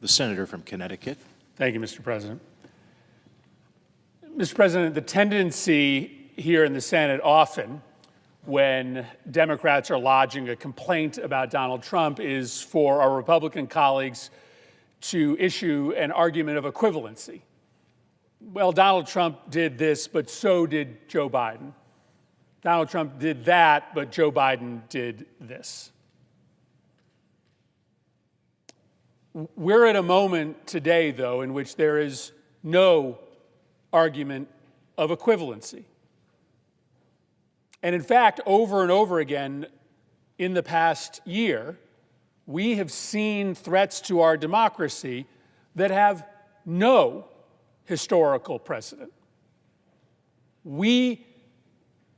The senator from Connecticut. Thank you, Mr. President. Mr. President, the tendency here in the Senate often when Democrats are lodging a complaint about Donald Trump is for our Republican colleagues to issue an argument of equivalency. Well, Donald Trump did this, but so did Joe Biden. Donald Trump did that, but Joe Biden did this. We're at a moment today, though, in which there is no argument of equivalency. And in fact, over and over again in the past year, we have seen threats to our democracy that have no historical precedent. We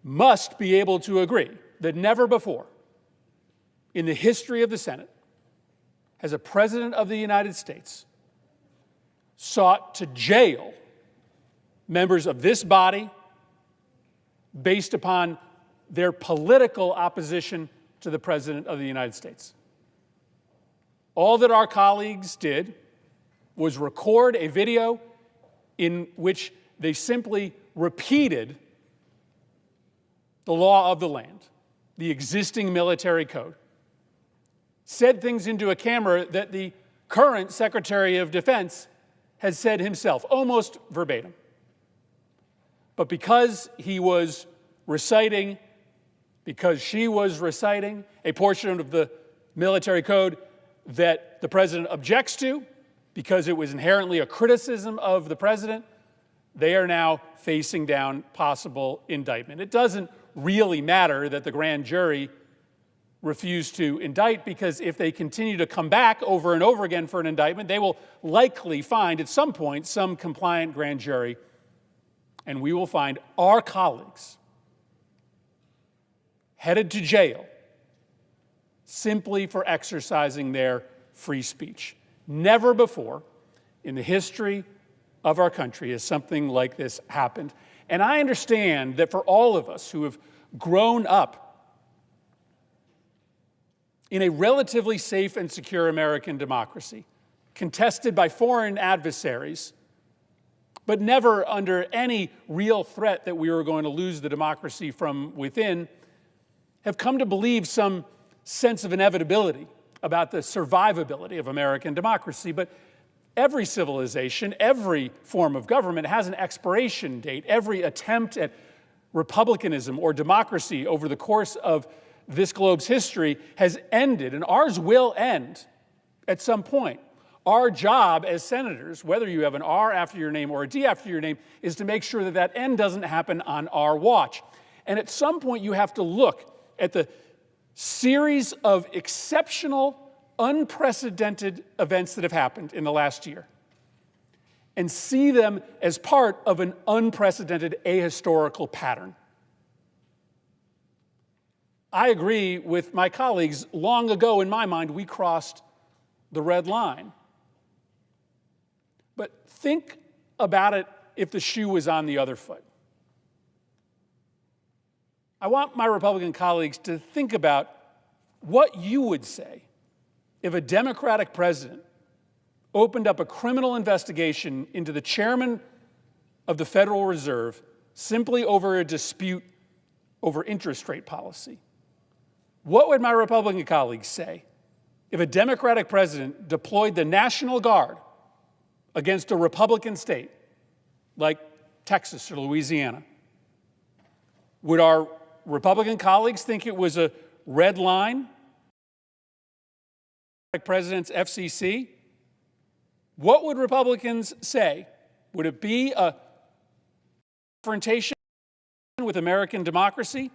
must be able to agree that never before in the history of the Senate has a president of the United States sought to jail members of this body based upon their political opposition to the President of the United States. All that our colleagues did was record a video in which they simply repeated the law of the land, the existing military code, said things into a camera that the current Secretary of Defense has said himself, almost verbatim. But because he was reciting, because she was reciting a portion of the military code that the president objects to, because it was inherently a criticism of the president, they are now facing down possible indictment. It doesn't really matter that the grand jury refused to indict, because if they continue to come back over and over again for an indictment, they will likely find at some point some compliant grand jury, and we will find our colleagues headed to jail simply for exercising their free speech. Never before in the history of our country has something like this happened. And I understand that for all of us who have grown up in a relatively safe and secure American democracy, contested by foreign adversaries, but never under any real threat that we were going to lose the democracy from within, have come to believe some sense of inevitability about the survivability of American democracy. But every civilization, every form of government has an expiration date. Every attempt at republicanism or democracy over the course of this globe's history has ended, and ours will end at some point. Our job as senators, whether you have an R after your name or a D after your name, is to make sure that that end doesn't happen on our watch. And at some point, you have to look at the series of exceptional, unprecedented events that have happened in the last year and see them as part of an unprecedented ahistorical pattern. I agree with my colleagues. Long ago, in my mind, we crossed the red line. But think about it if the shoe was on the other foot. I want my Republican colleagues to think about what you would say if a Democratic president opened up a criminal investigation into the chairman of the Federal Reserve simply over a dispute over interest rate policy. What would my Republican colleagues say if a Democratic president deployed the National Guard against a Republican state like Texas or Louisiana? Would our Republican colleagues think it was a red line? President's FCC? What would Republicans say? Would it be a confrontation with American democracy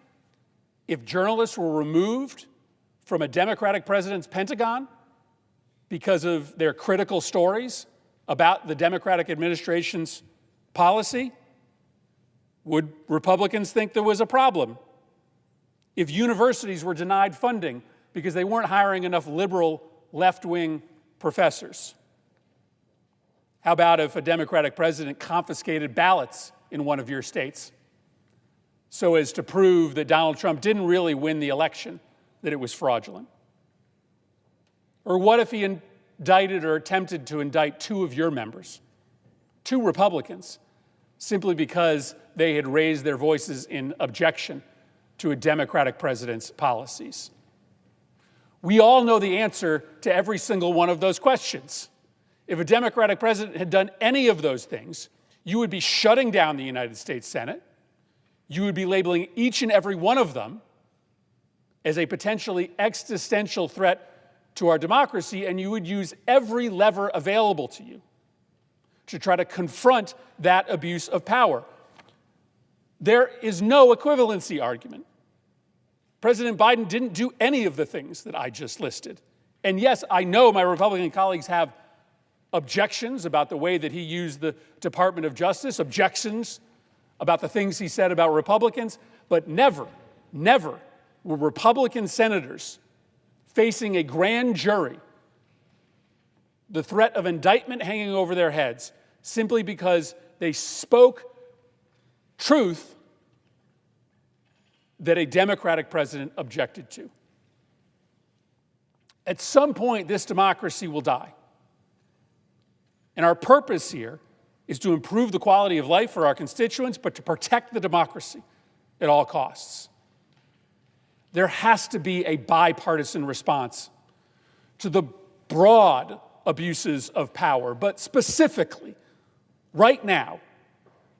if journalists were removed from a Democratic president's Pentagon because of their critical stories about the Democratic administration's policy? Would Republicans think there was a problem if universities were denied funding because they weren't hiring enough liberal left-wing professors? How about if a Democratic president confiscated ballots in one of your states so as to prove that Donald Trump didn't really win the election, that it was fraudulent? Or what if he indicted or attempted to indict 2 of your members, 2 Republicans, simply because they had raised their voices in objection to a Democratic president's policies. We all know the answer to every single one of those questions. If a Democratic president had done any of those things, you would be shutting down the United States Senate. You would be labeling each and every one of them as a potentially existential threat to our democracy, and you would use every lever available to you to try to confront that abuse of power. There is no equivalency argument. President Biden didn't do any of the things that I just listed. And yes, I know my Republican colleagues have objections about the way that he used the Department of Justice, objections about the things he said about Republicans, but never, never were Republican senators facing a grand jury, the threat of indictment hanging over their heads, simply because they spoke truth that a Democratic president objected to. At some point, this democracy will die. And our purpose here is to improve the quality of life for our constituents, but to protect the democracy at all costs. There has to be a bipartisan response to the broad abuses of power, but specifically, right now,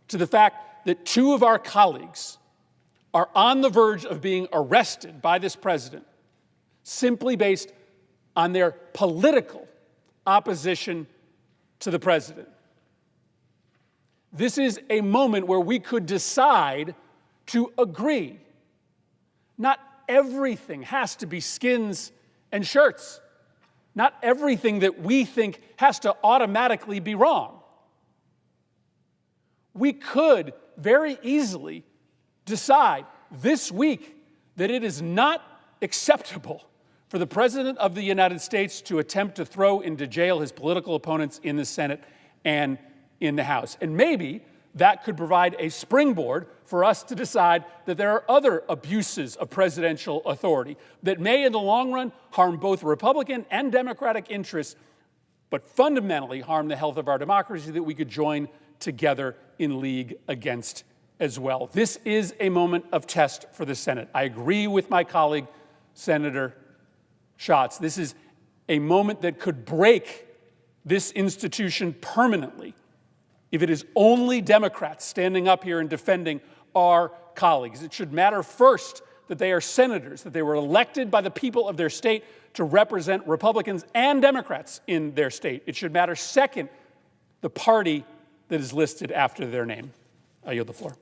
to the fact that 2 of our colleagues are on the verge of being arrested by this president simply based on their political opposition to the president. This is a moment where we could decide to agree. Not everything has to be skins and shirts. Not everything that we think has to automatically be wrong. We could very easily decide this week that it is not acceptable for the President of the United States to attempt to throw into jail his political opponents in the Senate and in the House. And maybe that could provide a springboard for us to decide that there are other abuses of presidential authority that may, in the long run, harm both Republican and Democratic interests, but fundamentally harm the health of our democracy that we could join together in league against as well. This is a moment of test for the Senate. I agree with my colleague, Senator Schatz. This is a moment that could break this institution permanently if it is only Democrats standing up here and defending our colleagues. It should matter first that they are senators, that they were elected by the people of their state to represent Republicans and Democrats in their state. It should matter second, the party that is listed after their name. I yield the floor.